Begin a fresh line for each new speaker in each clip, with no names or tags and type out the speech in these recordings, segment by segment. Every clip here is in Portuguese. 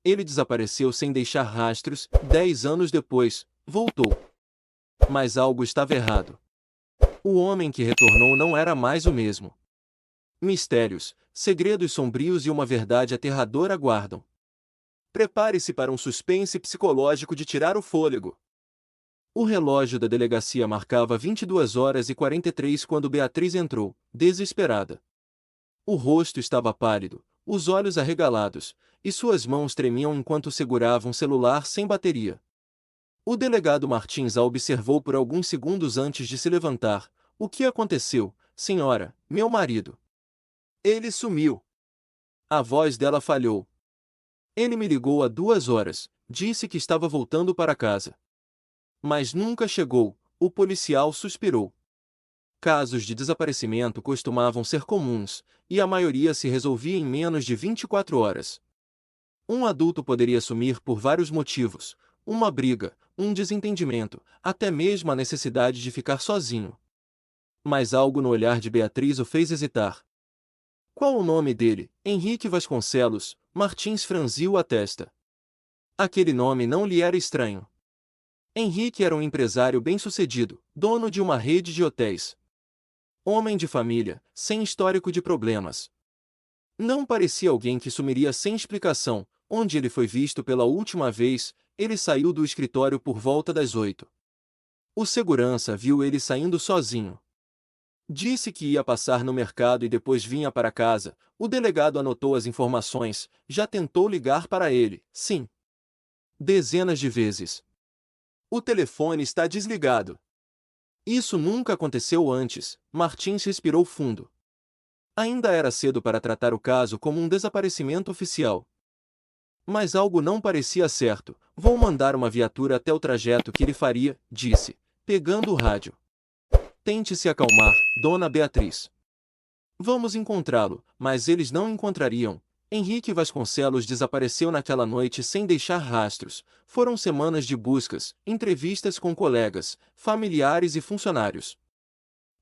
Ele desapareceu sem deixar rastros. 10 anos depois, voltou. Mas algo estava errado. O homem que retornou não era mais o mesmo. Mistérios, segredos sombrios e uma verdade aterradora aguardam. Prepare-se para um suspense psicológico de tirar o fôlego. O relógio da delegacia marcava 22 horas e 43 quando Beatriz entrou, desesperada. O rosto estava pálido, os olhos arregalados, e suas mãos tremiam enquanto segurava um celular sem bateria. O delegado Martins a observou por alguns segundos antes de se levantar. O que aconteceu, senhora, meu marido? Ele sumiu. A voz dela falhou. Ele me ligou há 2 horas, disse que estava voltando para casa. Mas nunca chegou, o policial suspirou. Casos de desaparecimento costumavam ser comuns, e a maioria se resolvia em menos de 24 horas. Um adulto poderia sumir por vários motivos: uma briga, um desentendimento, até mesmo a necessidade de ficar sozinho. Mas algo no olhar de Beatriz o fez hesitar. Qual o nome dele? Henrique Vasconcelos. Martins franziu a testa. Aquele nome não lhe era estranho. Henrique era um empresário bem-sucedido, dono de uma rede de hotéis. Homem de família, sem histórico de problemas. Não parecia alguém que sumiria sem explicação. Onde ele foi visto pela última vez, ele saiu do escritório por volta das 8. O segurança viu ele saindo sozinho. Disse que ia passar no mercado e depois vinha para casa. O delegado anotou as informações. Já tentou ligar para ele, sim. Dezenas de vezes. O telefone está desligado. Isso nunca aconteceu antes. Martins respirou fundo. Ainda era cedo para tratar o caso como um desaparecimento oficial. Mas algo não parecia certo. Vou mandar uma viatura até o trajeto que ele faria, disse, pegando o rádio. Tente se acalmar, dona Beatriz. Vamos encontrá-lo, mas eles não encontrariam. Henrique Vasconcelos desapareceu naquela noite sem deixar rastros. Foram semanas de buscas, entrevistas com colegas, familiares e funcionários.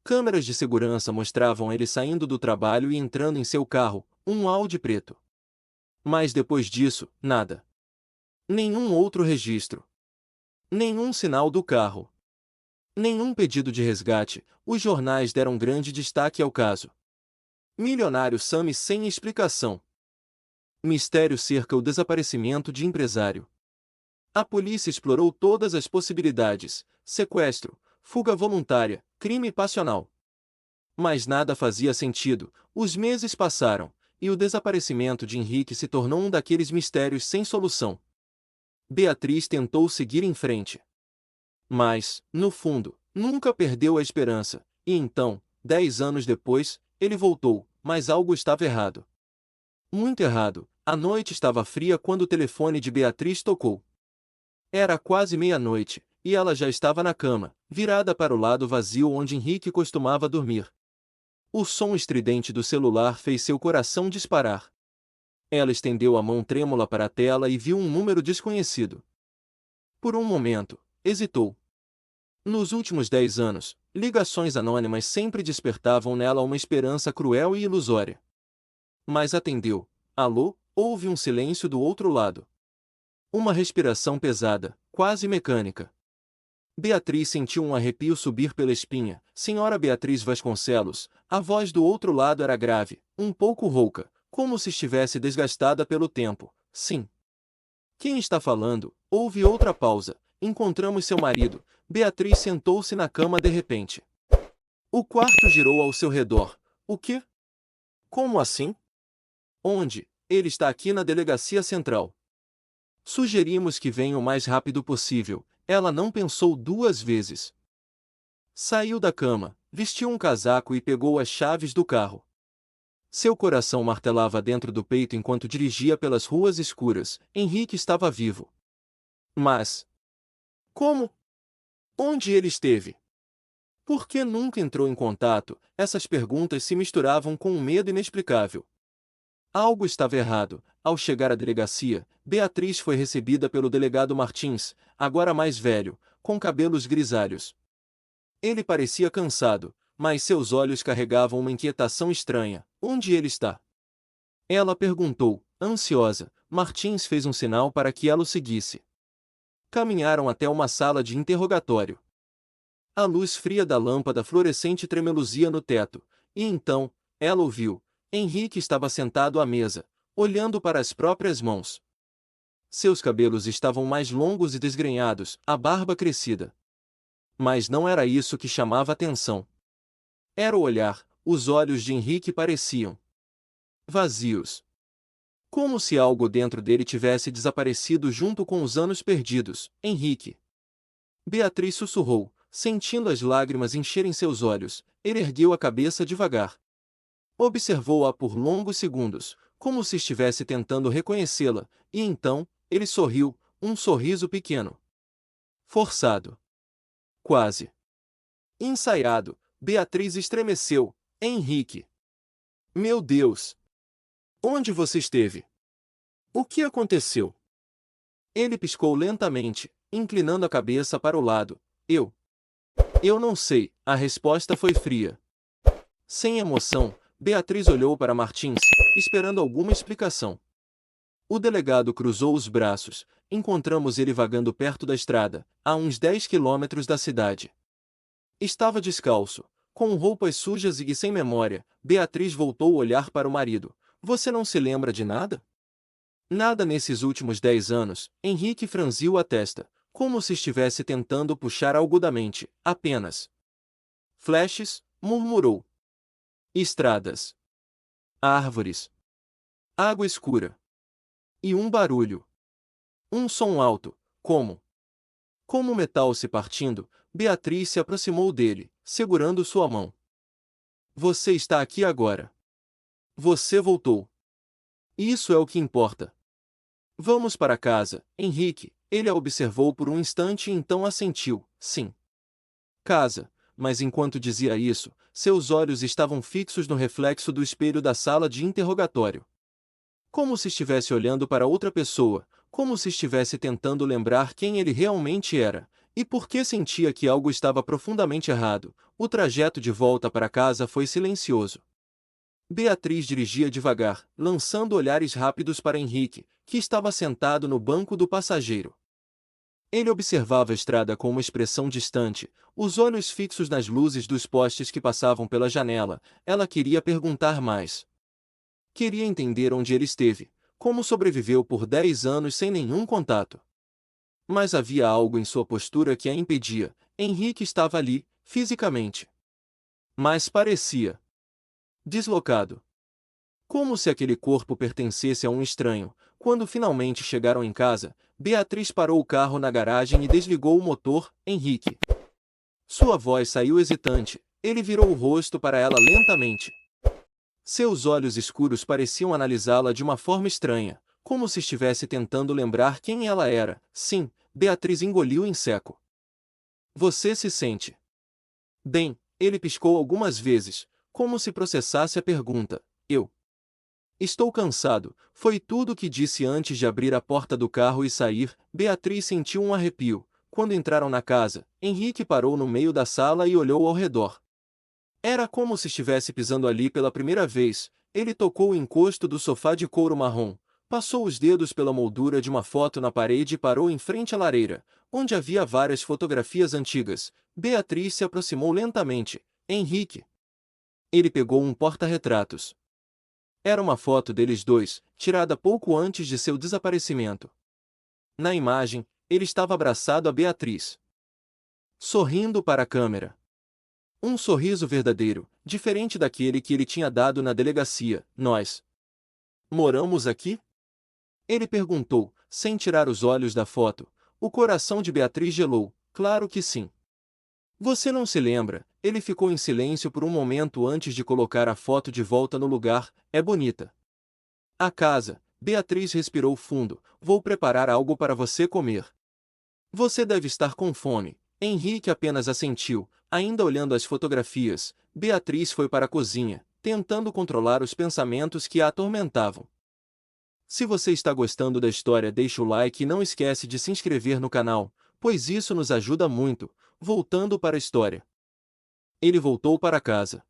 Câmeras de segurança mostravam ele saindo do trabalho e entrando em seu carro, um Audi preto. Mas depois disso, nada. Nenhum outro registro. Nenhum sinal do carro. Nenhum pedido de resgate. Os jornais deram grande destaque ao caso. Milionário some sem explicação. Mistério cerca o desaparecimento de empresário. A polícia explorou todas as possibilidades: sequestro, fuga voluntária, crime passional. Mas nada fazia sentido. Os meses passaram, e o desaparecimento de Henrique se tornou um daqueles mistérios sem solução. Beatriz tentou seguir em frente. Mas, no fundo, nunca perdeu a esperança. E então, 10 anos depois, ele voltou, mas algo estava errado. Muito errado. A noite estava fria quando o telefone de Beatriz tocou. Era quase meia-noite, e ela já estava na cama, virada para o lado vazio onde Henrique costumava dormir. O som estridente do celular fez seu coração disparar. Ela estendeu a mão trêmula para a tela e viu um número desconhecido. Por um momento, hesitou. Nos últimos 10 anos, ligações anônimas sempre despertavam nela uma esperança cruel e ilusória. Mas atendeu. Alô? Houve um silêncio do outro lado. Uma respiração pesada, quase mecânica. Beatriz sentiu um arrepio subir pela espinha. Senhora Beatriz Vasconcelos. A voz do outro lado era grave, um pouco rouca, como se estivesse desgastada pelo tempo. Sim. Quem está falando? Houve outra pausa. Encontramos seu marido. Beatriz sentou-se na cama de repente. O quarto girou ao seu redor. O quê? Como assim? Onde? Ele está aqui na delegacia central. Sugerimos que venha o mais rápido possível. Ela não pensou 2 vezes. Saiu da cama, vestiu um casaco e pegou as chaves do carro. Seu coração martelava dentro do peito enquanto dirigia pelas ruas escuras. Henrique estava vivo. Mas... como? Onde ele esteve? Por que nunca entrou em contato? Essas perguntas se misturavam com um medo inexplicável. Algo estava errado. Ao chegar à delegacia, Beatriz foi recebida pelo delegado Martins, agora mais velho, com cabelos grisalhos. Ele parecia cansado, mas seus olhos carregavam uma inquietação estranha. Onde ele está? Ela perguntou, ansiosa. Martins fez um sinal para que ela o seguisse. Caminharam até uma sala de interrogatório. A luz fria da lâmpada fluorescente tremeluzia no teto, e então, ela ouviu. Henrique estava sentado à mesa, olhando para as próprias mãos. Seus cabelos estavam mais longos e desgrenhados, a barba crescida. Mas não era isso que chamava atenção. Era o olhar. Os olhos de Henrique pareciam vazios. Como se algo dentro dele tivesse desaparecido junto com os anos perdidos. Henrique. Beatriz sussurrou, sentindo as lágrimas encherem seus olhos. Ele ergueu a cabeça devagar. Observou-a por longos segundos, como se estivesse tentando reconhecê-la, e então, ele sorriu, um sorriso pequeno. Forçado. Quase ensaiado. Beatriz estremeceu. Henrique. Meu Deus! Onde você esteve? O que aconteceu? Ele piscou lentamente, inclinando a cabeça para o lado. Eu não sei. A resposta foi fria. Sem emoção, Beatriz olhou para Martins, esperando alguma explicação. O delegado cruzou os braços. Encontramos ele vagando perto da estrada, a uns 10 quilômetros da cidade. Estava descalço, com roupas sujas e sem memória. Beatriz voltou a olhar para o marido. Você não se lembra de nada? Nada nesses últimos 10 anos. Henrique franziu a testa, como se estivesse tentando puxar algo da mente. Apenas flashes, murmurou. Estradas. Árvores. Água escura. E um barulho. Um som alto, como metal se partindo. Beatriz se aproximou dele, segurando sua mão. Você está aqui agora. Você voltou. Isso é o que importa. Vamos para casa, Henrique. Ele a observou por um instante e então assentiu. Sim. Casa. Mas enquanto dizia isso, seus olhos estavam fixos no reflexo do espelho da sala de interrogatório. Como se estivesse olhando para outra pessoa, como se estivesse tentando lembrar quem ele realmente era, e por que sentia que algo estava profundamente errado. O trajeto de volta para casa foi silencioso. Beatriz dirigia devagar, lançando olhares rápidos para Henrique, que estava sentado no banco do passageiro. Ele observava a estrada com uma expressão distante, os olhos fixos nas luzes dos postes que passavam pela janela. Ela queria perguntar mais. Queria entender onde ele esteve, como sobreviveu por 10 anos sem nenhum contato. Mas havia algo em sua postura que a impedia. Henrique estava ali, fisicamente. Mas parecia deslocado. Como se aquele corpo pertencesse a um estranho. Quando finalmente chegaram em casa, Beatriz parou o carro na garagem e desligou o motor. Henrique. Sua voz saiu hesitante. Ele virou o rosto para ela lentamente. Seus olhos escuros pareciam analisá-la de uma forma estranha, como se estivesse tentando lembrar quem ela era. Sim, Beatriz engoliu em seco. Você se sente bem? Ele piscou algumas vezes, como se processasse a pergunta. Eu estou cansado, foi tudo o que disse antes de abrir a porta do carro e sair. Beatriz sentiu um arrepio. Quando entraram na casa, Henrique parou no meio da sala e olhou ao redor. Era como se estivesse pisando ali pela primeira vez. Ele tocou o encosto do sofá de couro marrom, passou os dedos pela moldura de uma foto na parede e parou em frente à lareira, onde havia várias fotografias antigas. Beatriz se aproximou lentamente. Henrique. Ele pegou um porta-retratos. Era uma foto deles dois, tirada pouco antes de seu desaparecimento. Na imagem, ele estava abraçado a Beatriz, sorrindo para a câmera. Um sorriso verdadeiro, diferente daquele que ele tinha dado na delegacia. Nós moramos aqui? Ele perguntou, sem tirar os olhos da foto. O coração de Beatriz gelou. Claro que sim. Você não se lembra? Ele ficou em silêncio por um momento antes de colocar a foto de volta no lugar. É bonita. A casa. Beatriz respirou fundo. Vou preparar algo para você comer. Você deve estar com fome. Henrique apenas assentiu, ainda olhando as fotografias. Beatriz foi para a cozinha, tentando controlar os pensamentos que a atormentavam. Se você está gostando da história, deixa o like e não esquece de se inscrever no canal, pois isso nos ajuda muito. Voltando para a história. Ele voltou para casa.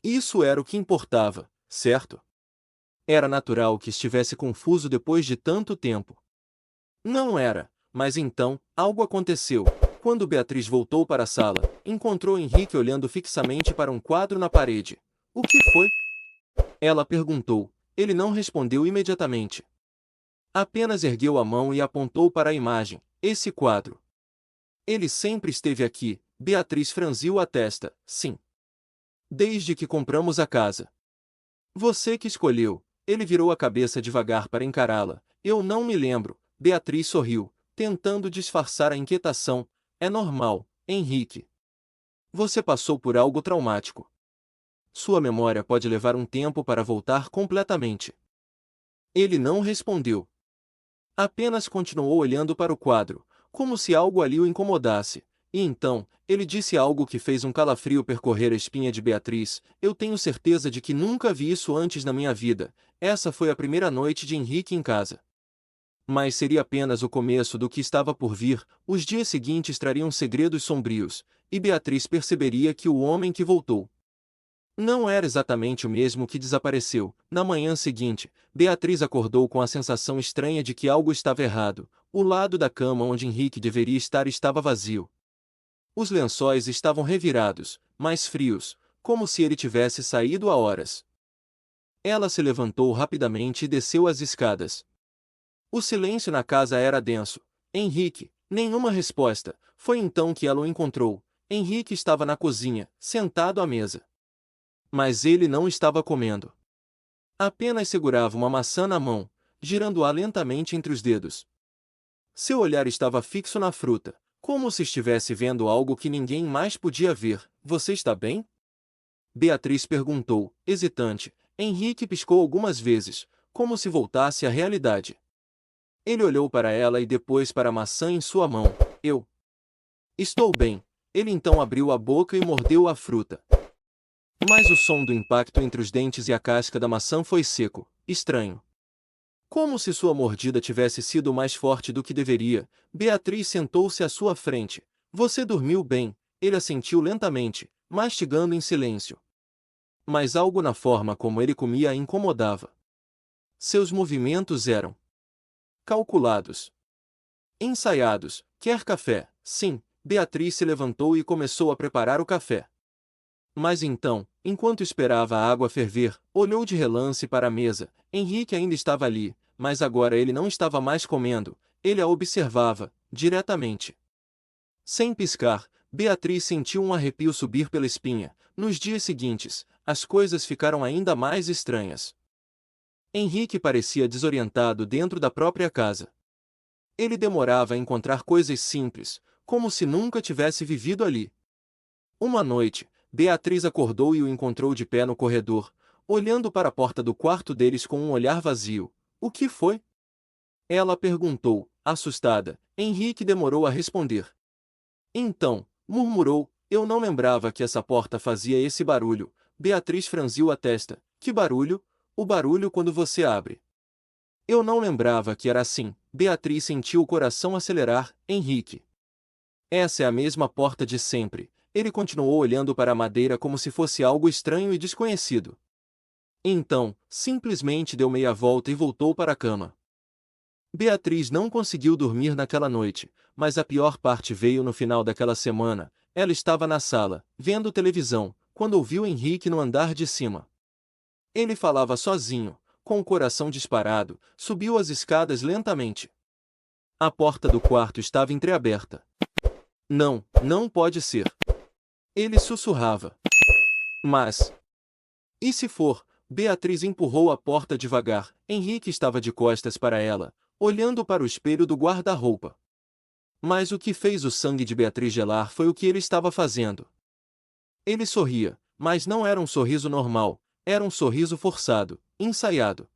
Isso era o que importava, certo? Era natural que estivesse confuso depois de tanto tempo. Não era, mas então, algo aconteceu. Quando Beatriz voltou para a sala, encontrou Henrique olhando fixamente para um quadro na parede. O que foi? Ela perguntou. Ele não respondeu imediatamente. Apenas ergueu a mão e apontou para a imagem. Esse quadro. Ele sempre esteve aqui. Beatriz franziu a testa. Sim. Desde que compramos a casa. Você que escolheu. Ele virou a cabeça devagar para encará-la. Eu não me lembro. Beatriz sorriu, tentando disfarçar a inquietação. É normal, Henrique. Você passou por algo traumático. Sua memória pode levar um tempo para voltar completamente. Ele não respondeu. Apenas continuou olhando para o quadro, como se algo ali o incomodasse. E então, ele disse algo que fez um calafrio percorrer a espinha de Beatriz. Eu tenho certeza de que nunca vi isso antes na minha vida. Essa foi a primeira noite de Henrique em casa. Mas seria apenas o começo do que estava por vir. Os dias seguintes trariam segredos sombrios, e Beatriz perceberia que o homem que voltou não era exatamente o mesmo que desapareceu. Na manhã seguinte, Beatriz acordou com a sensação estranha de que algo estava errado. O lado da cama onde Henrique deveria estar estava vazio. Os lençóis estavam revirados, mais frios, como se ele tivesse saído há horas. Ela se levantou rapidamente e desceu as escadas. O silêncio na casa era denso. Henrique, nenhuma resposta. Foi então que ela o encontrou. Henrique estava na cozinha, sentado à mesa. Mas ele não estava comendo. Apenas segurava uma maçã na mão, girando-a lentamente entre os dedos. Seu olhar estava fixo na fruta, como se estivesse vendo algo que ninguém mais podia ver. Você está bem? Beatriz perguntou, hesitante. Henrique piscou algumas vezes, como se voltasse à realidade. Ele olhou para ela e depois para a maçã em sua mão. Eu estou bem. Ele então abriu a boca e mordeu a fruta. Mas o som do impacto entre os dentes e a casca da maçã foi seco, estranho. Como se sua mordida tivesse sido mais forte do que deveria, Beatriz sentou-se à sua frente. Você dormiu bem, ele assentiu lentamente, mastigando em silêncio. Mas algo na forma como ele comia a incomodava. Seus movimentos eram calculados. Ensaiados. Quer café? Sim. Beatriz se levantou e começou a preparar o café. Mas então, enquanto esperava a água ferver, olhou de relance para a mesa. Henrique ainda estava ali, mas agora ele não estava mais comendo. Ele a observava, diretamente. Sem piscar, Beatriz sentiu um arrepio subir pela espinha. Nos dias seguintes, as coisas ficaram ainda mais estranhas. Henrique parecia desorientado dentro da própria casa. Ele demorava a encontrar coisas simples, como se nunca tivesse vivido ali. Uma noite, Beatriz acordou e o encontrou de pé no corredor, olhando para a porta do quarto deles com um olhar vazio. O que foi? Ela perguntou, assustada. Henrique demorou a responder. Então, murmurou, eu não lembrava que essa porta fazia esse barulho. Beatriz franziu a testa. Que barulho? O barulho quando você abre. Eu não lembrava que era assim. Beatriz sentiu o coração acelerar. Henrique. Essa é a mesma porta de sempre. Ele continuou olhando para a madeira como se fosse algo estranho e desconhecido. Então, simplesmente deu meia volta e voltou para a cama. Beatriz não conseguiu dormir naquela noite, mas a pior parte veio no final daquela semana. Ela estava na sala, vendo televisão, quando ouviu Henrique no andar de cima. Ele falava sozinho, com o coração disparado, subiu as escadas lentamente. A porta do quarto estava entreaberta. Não, não pode ser. Ele sussurrava. Mas... E se for? Beatriz empurrou a porta devagar. Henrique estava de costas para ela, olhando para o espelho do guarda-roupa. Mas o que fez o sangue de Beatriz gelar foi o que ele estava fazendo. Ele sorria, mas não era um sorriso normal, era um sorriso forçado, ensaiado.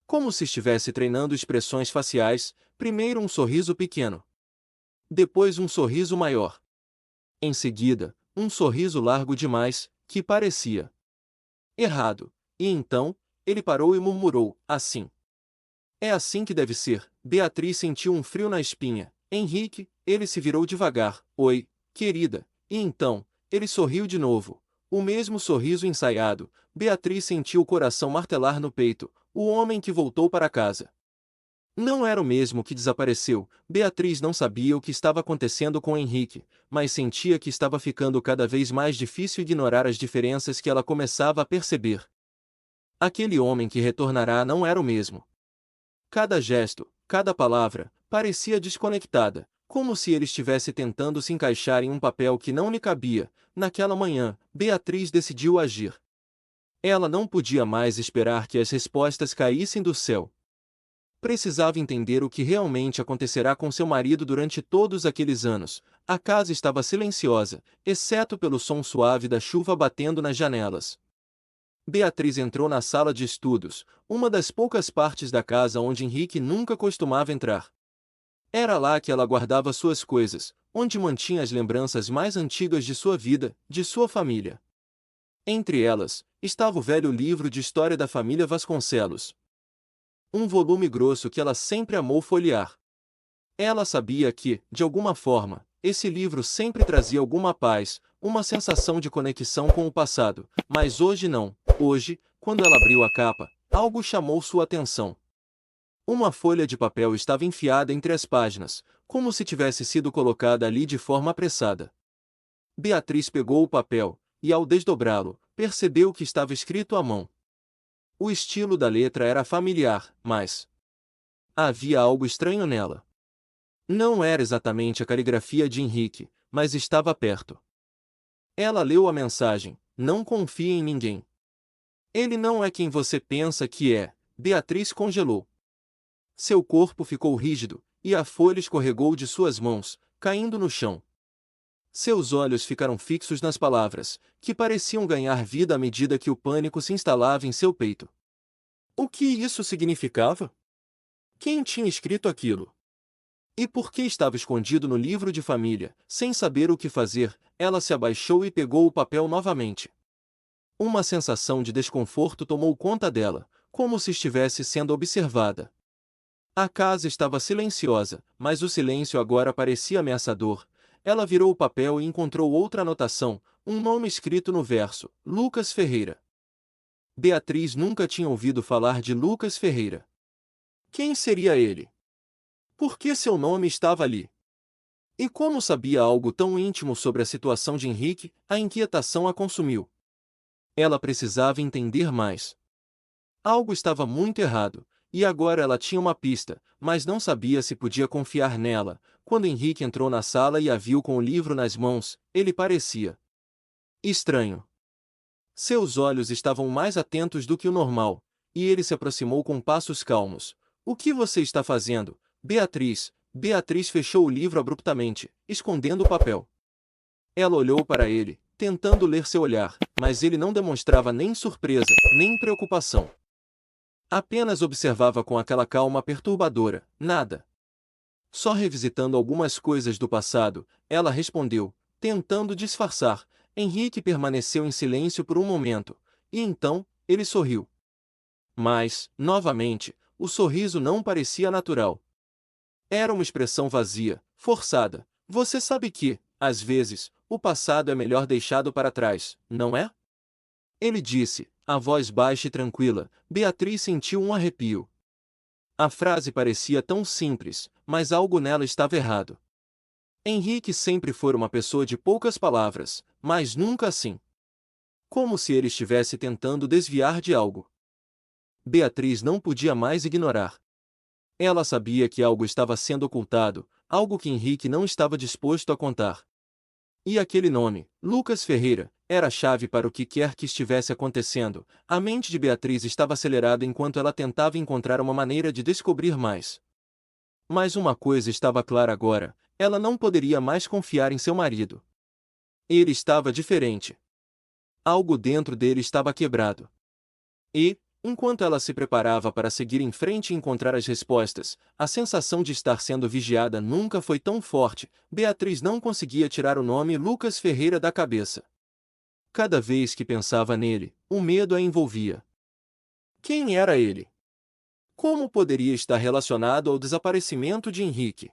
Como se estivesse treinando expressões faciais, primeiro um sorriso pequeno. Depois um sorriso maior. Em seguida, um sorriso largo demais, que parecia errado. E então, ele parou e murmurou, assim. É assim que deve ser. Beatriz sentiu um frio na espinha. Henrique, ele se virou devagar. Oi, querida. E então, ele sorriu de novo. O mesmo sorriso ensaiado. Beatriz sentiu o coração martelar no peito. o homem que voltou para casa. Não era o mesmo que desapareceu. Beatriz não sabia o que estava acontecendo com Henrique, mas sentia que estava ficando cada vez mais difícil ignorar as diferenças que ela começava a perceber. Aquele homem que retornará não era o mesmo. Cada gesto, cada palavra, parecia desconectada, como se ele estivesse tentando se encaixar em um papel que não lhe cabia. Naquela manhã, Beatriz decidiu agir. Ela não podia mais esperar que as respostas caíssem do céu. Precisava entender o que realmente acontecerá com seu marido durante todos aqueles anos. A casa estava silenciosa, exceto pelo som suave da chuva batendo nas janelas. Beatriz entrou na sala de estudos, uma das poucas partes da casa onde Henrique nunca costumava entrar. Era lá que ela guardava suas coisas, onde mantinha as lembranças mais antigas de sua vida, de sua família. Entre elas, estava o velho livro de história da família Vasconcelos. Um volume grosso que ela sempre amou folhear. Ela sabia que, de alguma forma, esse livro sempre trazia alguma paz, uma sensação de conexão com o passado, mas hoje não. Hoje, quando ela abriu a capa, algo chamou sua atenção. Uma folha de papel estava enfiada entre as páginas, como se tivesse sido colocada ali de forma apressada. Beatriz pegou o papel, e ao desdobrá-lo, percebeu que estava escrito à mão. O estilo da letra era familiar, mas havia algo estranho nela. Não era exatamente a caligrafia de Henrique, mas estava perto. Ela leu a mensagem: "Não confie em ninguém. Ele não é quem você pensa que é." Beatriz congelou. Seu corpo ficou rígido, e a folha escorregou de suas mãos, caindo no chão. Seus olhos ficaram fixos nas palavras, que pareciam ganhar vida à medida que o pânico se instalava em seu peito. O que isso significava? Quem tinha escrito aquilo? E por que estava escondido no livro de família? Sem saber o que fazer, ela se abaixou e pegou o papel novamente. Uma sensação de desconforto tomou conta dela, como se estivesse sendo observada. A casa estava silenciosa, mas o silêncio agora parecia ameaçador. Ela virou o papel e encontrou outra anotação, um nome escrito no verso: Lucas Ferreira. Beatriz nunca tinha ouvido falar de Lucas Ferreira. Quem seria ele? Por que seu nome estava ali? E como sabia algo tão íntimo sobre a situação de Henrique? A inquietação a consumiu. Ela precisava entender mais. Algo estava muito errado, e agora ela tinha uma pista, mas não sabia se podia confiar nela. Quando Henrique entrou na sala e a viu com o livro nas mãos, ele parecia estranho. Seus olhos estavam mais atentos do que o normal, e ele se aproximou com passos calmos. "O que você está fazendo, Beatriz?" Beatriz fechou o livro abruptamente, escondendo o papel. Ela olhou para ele, tentando ler seu olhar, mas ele não demonstrava nem surpresa, nem preocupação. Apenas observava com aquela calma perturbadora. "Nada. Só revisitando algumas coisas do passado." Ela respondeu, tentando disfarçar. Henrique permaneceu em silêncio por um momento, e então, ele sorriu. Mas, novamente, o sorriso não parecia natural. Era uma expressão vazia, forçada. "Você sabe que, às vezes, o passado é melhor deixado para trás, não é?" Ele disse, a voz baixa e tranquila. Beatriz sentiu um arrepio. A frase parecia tão simples, mas algo nela estava errado. Henrique sempre foi uma pessoa de poucas palavras, mas nunca assim. Como se ele estivesse tentando desviar de algo. Beatriz não podia mais ignorar. Ela sabia que algo estava sendo ocultado, algo que Henrique não estava disposto a contar. E aquele nome, Lucas Ferreira, era a chave para o que quer que estivesse acontecendo. A mente de Beatriz estava acelerada enquanto ela tentava encontrar uma maneira de descobrir mais. Mas uma coisa estava clara agora: ela não poderia mais confiar em seu marido. Ele estava diferente. Algo dentro dele estava quebrado. E, enquanto ela se preparava para seguir em frente e encontrar as respostas, a sensação de estar sendo vigiada nunca foi tão forte. Beatriz não conseguia tirar o nome Lucas Ferreira da cabeça. Cada vez que pensava nele, o medo a envolvia. Quem era ele? Como poderia estar relacionado ao desaparecimento de Henrique?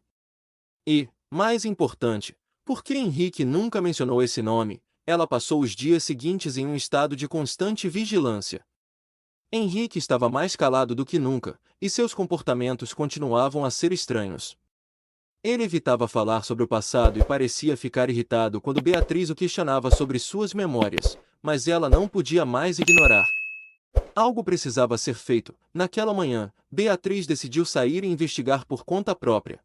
E, mais importante, por que Henrique nunca mencionou esse nome? Ela passou os dias seguintes em um estado de constante vigilância. Henrique estava mais calado do que nunca, e seus comportamentos continuavam a ser estranhos. Ele evitava falar sobre o passado e parecia ficar irritado quando Beatriz o questionava sobre suas memórias, mas ela não podia mais ignorar. Algo precisava ser feito. Naquela manhã, Beatriz decidiu sair e investigar por conta própria.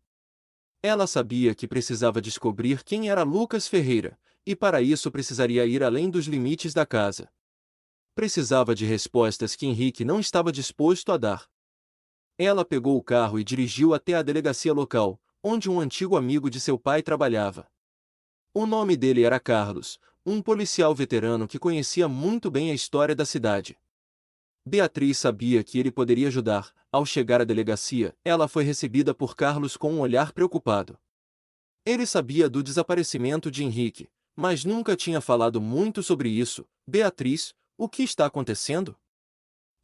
Ela sabia que precisava descobrir quem era Lucas Ferreira, e para isso precisaria ir além dos limites da casa. Precisava de respostas que Henrique não estava disposto a dar. Ela pegou o carro e dirigiu até a delegacia local, onde um antigo amigo de seu pai trabalhava. O nome dele era Carlos, um policial veterano que conhecia muito bem a história da cidade. Beatriz sabia que ele poderia ajudar. Ao chegar à delegacia, ela foi recebida por Carlos com um olhar preocupado. Ele sabia do desaparecimento de Henrique, mas nunca tinha falado muito sobre isso. Beatriz, o que está acontecendo?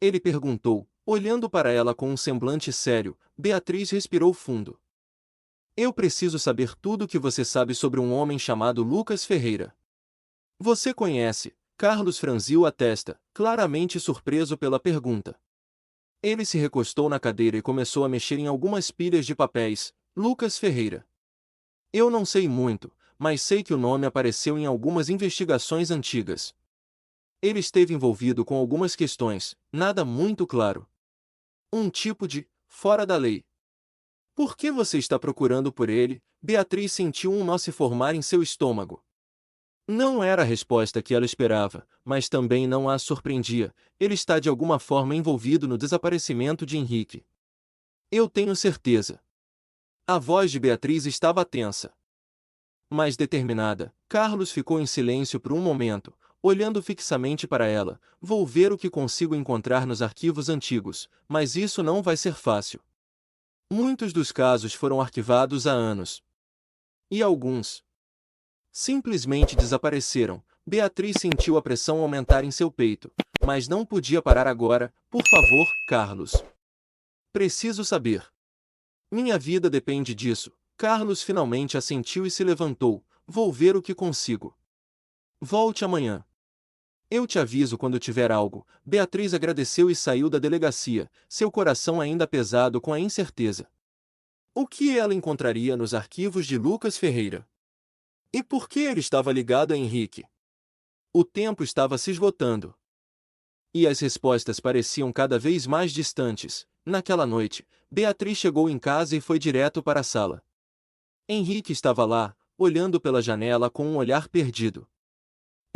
Ele perguntou, olhando para ela com um semblante sério. Beatriz respirou fundo. Eu preciso saber tudo o que você sabe sobre um homem chamado Lucas Ferreira. Você conhece? Carlos franziu a testa, claramente surpreso pela pergunta. Ele se recostou na cadeira e começou a mexer em algumas pilhas de papéis. Lucas Ferreira. Eu não sei muito, mas sei que o nome apareceu em algumas investigações antigas. Ele esteve envolvido com algumas questões, nada muito claro. Um tipo de fora da lei. Por que você está procurando por ele? Beatriz sentiu um nó se formar em seu estômago. Não era a resposta que ela esperava, mas também não a surpreendia. Ele está de alguma forma envolvido no desaparecimento de Henrique. Eu tenho certeza. A voz de Beatriz estava tensa. Mas determinada, Carlos ficou em silêncio por um momento, olhando fixamente para ela. Vou ver o que consigo encontrar nos arquivos antigos, mas isso não vai ser fácil. Muitos dos casos foram arquivados há anos. E alguns simplesmente desapareceram. Beatriz sentiu a pressão aumentar em seu peito, mas não podia parar agora. Por favor, Carlos. Preciso saber. Minha vida depende disso. Carlos finalmente assentiu e se levantou. Vou ver o que consigo. Volte amanhã. Eu te aviso quando tiver algo. Beatriz agradeceu e saiu da delegacia, seu coração ainda pesado com a incerteza. O que ela encontraria nos arquivos de Lucas Ferreira? E por que ele estava ligado a Henrique? O tempo estava se esgotando. E as respostas pareciam cada vez mais distantes. Naquela noite, Beatriz chegou em casa e foi direto para a sala. Henrique estava lá, olhando pela janela com um olhar perdido.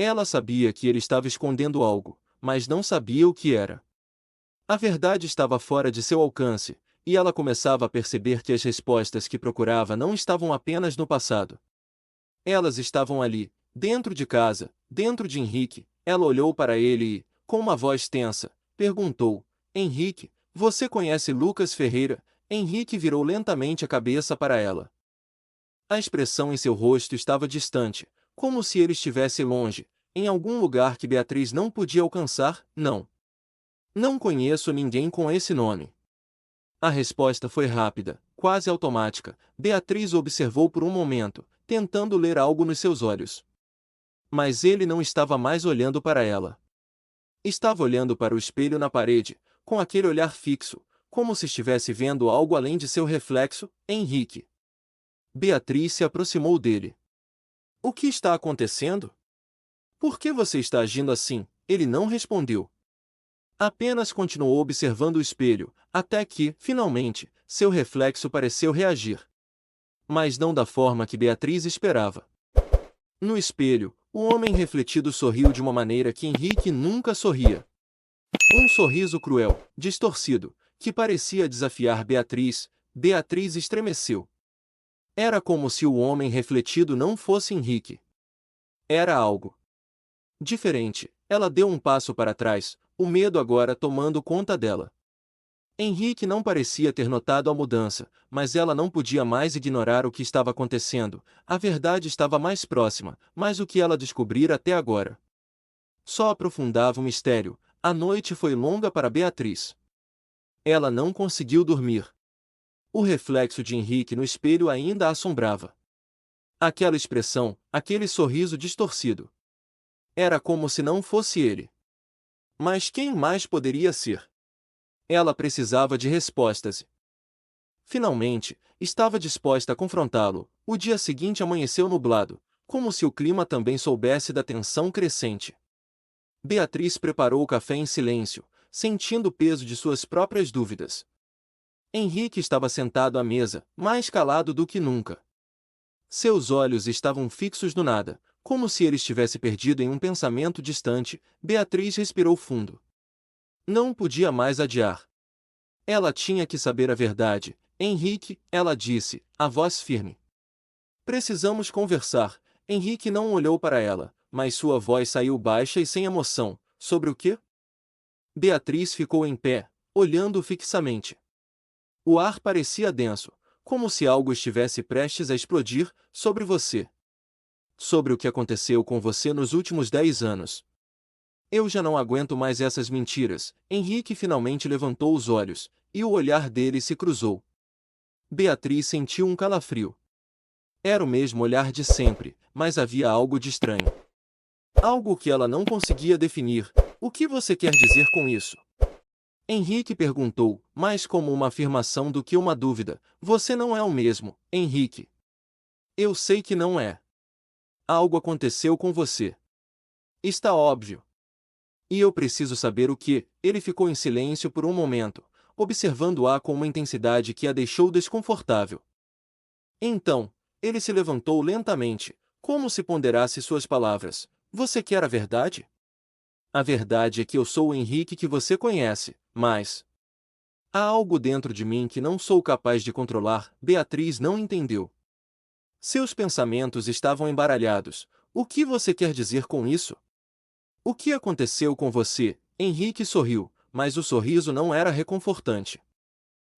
Ela sabia que ele estava escondendo algo, mas não sabia o que era. A verdade estava fora de seu alcance, e ela começava a perceber que as respostas que procurava não estavam apenas no passado. Elas estavam ali, dentro de casa, dentro de Henrique. Ela olhou para ele e, com uma voz tensa, perguntou: Henrique, você conhece Lucas Ferreira? Henrique virou lentamente a cabeça para ela. A expressão em seu rosto estava distante, como se ele estivesse longe, em algum lugar que Beatriz não podia alcançar. Não. Não conheço ninguém com esse nome. A resposta foi rápida, quase automática. Beatriz o observou por um momento, tentando ler algo nos seus olhos. Mas ele não estava mais olhando para ela. Estava olhando para o espelho na parede, com aquele olhar fixo, como se estivesse vendo algo além de seu reflexo. Henrique. Beatriz se aproximou dele. O que está acontecendo? Por que você está agindo assim? Ele não respondeu. Apenas continuou observando o espelho, até que, finalmente, seu reflexo pareceu reagir. Mas não da forma que Beatriz esperava. No espelho, o homem refletido sorriu de uma maneira que Henrique nunca sorria. Um sorriso cruel, distorcido, que parecia desafiar Beatriz. Beatriz estremeceu. Era como se o homem refletido não fosse Henrique. Era algo diferente. Ela deu um passo para trás, o medo agora tomando conta dela. Henrique não parecia ter notado a mudança, mas ela não podia mais ignorar o que estava acontecendo. A verdade estava mais próxima, mas o que ela descobrira até agora só aprofundava o mistério. A noite foi longa para Beatriz. Ela não conseguiu dormir. O reflexo de Henrique no espelho ainda a assombrava. Aquela expressão, aquele sorriso distorcido. Era como se não fosse ele. Mas quem mais poderia ser? Ela precisava de respostas. Finalmente, estava disposta a confrontá-lo. O dia seguinte amanheceu nublado, como se o clima também soubesse da tensão crescente. Beatriz preparou o café em silêncio, sentindo o peso de suas próprias dúvidas. Henrique estava sentado à mesa, mais calado do que nunca. Seus olhos estavam fixos no nada, como se ele estivesse perdido em um pensamento distante. Beatriz respirou fundo. Não podia mais adiar. Ela tinha que saber a verdade. Henrique, ela disse, a voz firme. Precisamos conversar. Henrique não olhou para ela, mas sua voz saiu baixa e sem emoção. Sobre o quê? Beatriz ficou em pé, olhando-o fixamente. O ar parecia denso, como se algo estivesse prestes a explodir sobre você. Sobre o que aconteceu com você nos últimos 10 anos. Eu já não aguento mais essas mentiras. Henrique finalmente levantou os olhos, e o olhar dele se cruzou. Beatriz sentiu um calafrio. Era o mesmo olhar de sempre, mas havia algo de estranho. Algo que ela não conseguia definir. O que você quer dizer com isso? Henrique perguntou, mais como uma afirmação do que uma dúvida. Você não é o mesmo, Henrique. Eu sei que não é. Algo aconteceu com você. Está óbvio. E eu preciso saber o que. Ele ficou em silêncio por um momento, observando-a com uma intensidade que a deixou desconfortável. Então, ele se levantou lentamente, como se ponderasse suas palavras. Você quer a verdade? A verdade é que eu sou o Henrique que você conhece, mas há algo dentro de mim que não sou capaz de controlar. Beatriz não entendeu. Seus pensamentos estavam embaralhados. O que você quer dizer com isso? O que aconteceu com você? Henrique sorriu, mas o sorriso não era reconfortante.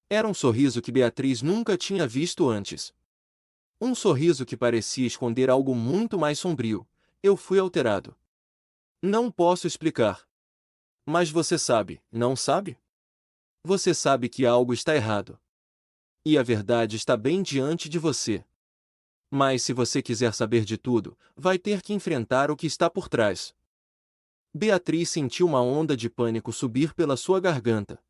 Era um sorriso que Beatriz nunca tinha visto antes. Um sorriso que parecia esconder algo muito mais sombrio. Eu fui alterado. Não posso explicar. Mas você sabe, não sabe? Você sabe que algo está errado. E a verdade está bem diante de você. Mas se você quiser saber de tudo, vai ter que enfrentar o que está por trás. Beatriz sentiu uma onda de pânico subir pela sua garganta.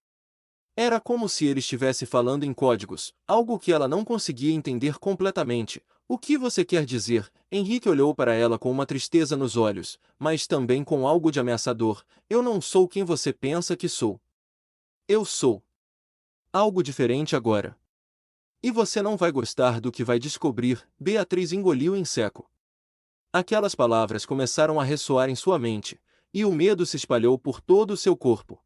Era como se ele estivesse falando em códigos, algo que ela não conseguia entender completamente. O que você quer dizer? Henrique olhou para ela com uma tristeza nos olhos, mas também com algo de ameaçador. Eu não sou quem você pensa que sou. Eu sou algo diferente agora. E você não vai gostar do que vai descobrir. Beatriz engoliu em seco. Aquelas palavras começaram a ressoar em sua mente, e o medo se espalhou por todo o seu corpo.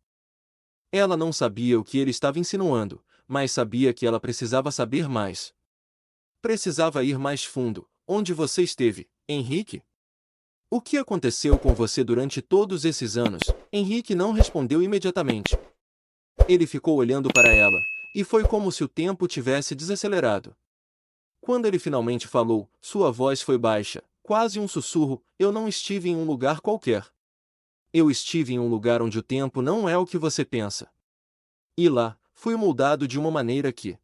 Ela não sabia o que ele estava insinuando, mas sabia que ela precisava saber mais. Precisava ir mais fundo. Onde você esteve, Henrique? O que aconteceu com você durante todos esses anos? Henrique não respondeu imediatamente. Ele ficou olhando para ela, e foi como se o tempo tivesse desacelerado. Quando ele finalmente falou, sua voz foi baixa, quase um sussurro. Eu não estive em um lugar qualquer. Eu estive em um lugar onde o tempo não é o que você pensa. E lá, fui moldado de uma maneira que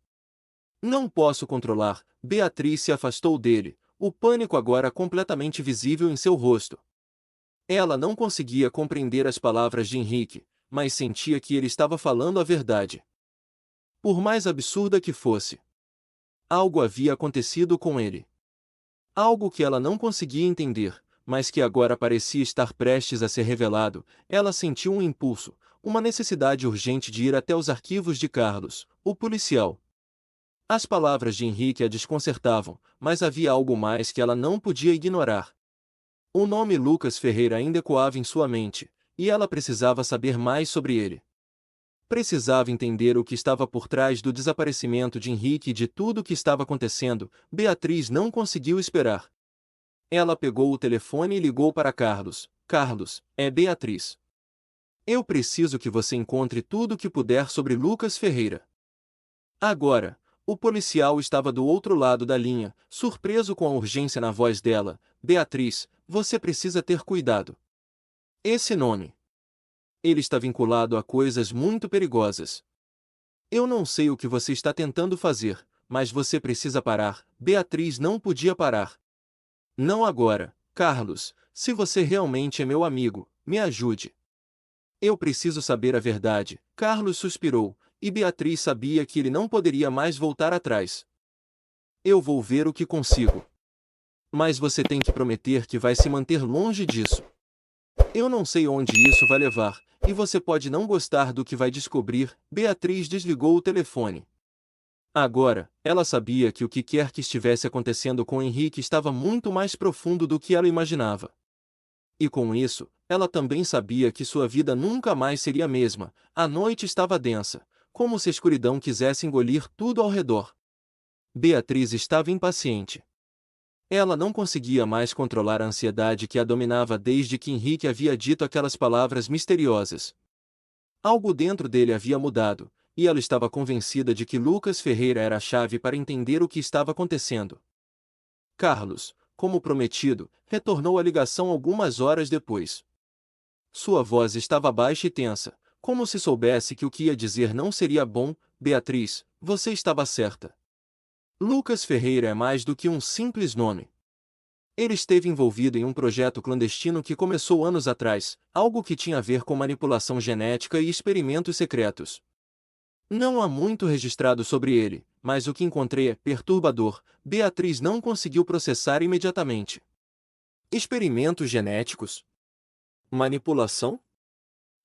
não posso controlar. Beatriz se afastou dele, o pânico agora completamente visível em seu rosto. Ela não conseguia compreender as palavras de Henrique, mas sentia que ele estava falando a verdade. Por mais absurda que fosse, algo havia acontecido com ele. Algo que ela não conseguia entender, mas que agora parecia estar prestes a ser revelado. Ela sentiu um impulso, uma necessidade urgente de ir até os arquivos de Carlos, o policial. As palavras de Henrique a desconcertavam, mas havia algo mais que ela não podia ignorar. O nome Lucas Ferreira ainda ecoava em sua mente, e ela precisava saber mais sobre ele. Precisava entender o que estava por trás do desaparecimento de Henrique e de tudo o que estava acontecendo. Beatriz não conseguiu esperar. Ela pegou o telefone e ligou para Carlos. Carlos, é Beatriz. Eu preciso que você encontre tudo o que puder sobre Lucas Ferreira. Agora, o policial estava do outro lado da linha, surpreso com a urgência na voz dela. Beatriz, você precisa ter cuidado. Esse nome. Ele está vinculado a coisas muito perigosas. Eu não sei o que você está tentando fazer, mas você precisa parar. Beatriz não podia parar. Não agora, Carlos. Se você realmente é meu amigo, me ajude. Eu preciso saber a verdade, Carlos suspirou, e Beatriz sabia que ele não poderia mais voltar atrás. Eu vou ver o que consigo. Mas você tem que prometer que vai se manter longe disso. Eu não sei onde isso vai levar, e você pode não gostar do que vai descobrir. Beatriz desligou o telefone. Agora, ela sabia que o que quer que estivesse acontecendo com Henrique estava muito mais profundo do que ela imaginava. E com isso, ela também sabia que sua vida nunca mais seria a mesma. A noite estava densa, como se a escuridão quisesse engolir tudo ao redor. Beatriz estava impaciente. Ela não conseguia mais controlar a ansiedade que a dominava desde que Henrique havia dito aquelas palavras misteriosas. Algo dentro dele havia mudado, e ela estava convencida de que Lucas Ferreira era a chave para entender o que estava acontecendo. Carlos, como prometido, retornou à ligação algumas horas depois. Sua voz estava baixa e tensa, como se soubesse que o que ia dizer não seria bom. Beatriz, você estava certa. Lucas Ferreira é mais do que um simples nome. Ele esteve envolvido em um projeto clandestino que começou anos atrás, algo que tinha a ver com manipulação genética e experimentos secretos. Não há muito registrado sobre ele, mas o que encontrei é perturbador. Beatriz não conseguiu processar imediatamente. Experimentos genéticos? Manipulação?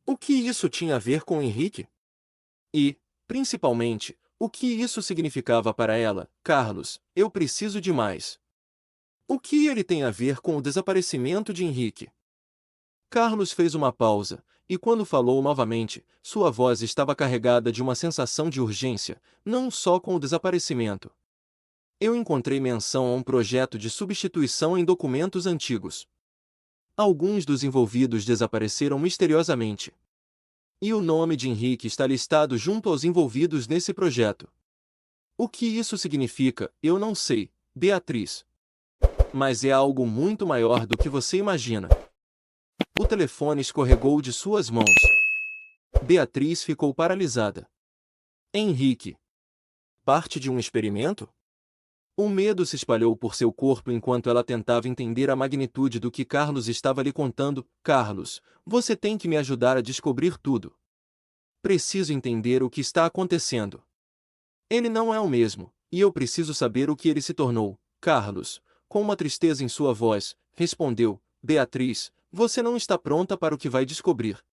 O que isso tinha a ver com Henrique? E, principalmente, o que isso significava para ela? Carlos, eu preciso de mais. O que ele tem a ver com o desaparecimento de Henrique? Carlos fez uma pausa, e quando falou novamente, sua voz estava carregada de uma sensação de urgência, não só com o desaparecimento. Eu encontrei menção a um projeto de substituição em documentos antigos. Alguns dos envolvidos desapareceram misteriosamente. E o nome de Henrique está listado junto aos envolvidos nesse projeto. O que isso significa, eu não sei, Beatriz. Mas é algo muito maior do que você imagina. O telefone escorregou de suas mãos. Beatriz ficou paralisada. Henrique. Parte de um experimento? O medo se espalhou por seu corpo enquanto ela tentava entender a magnitude do que Carlos estava lhe contando. Carlos, você tem que me ajudar a descobrir tudo. Preciso entender o que está acontecendo. Ele não é o mesmo, e eu preciso saber o que ele se tornou. Carlos, com uma tristeza em sua voz, respondeu, Beatriz, você não está pronta para o que vai descobrir.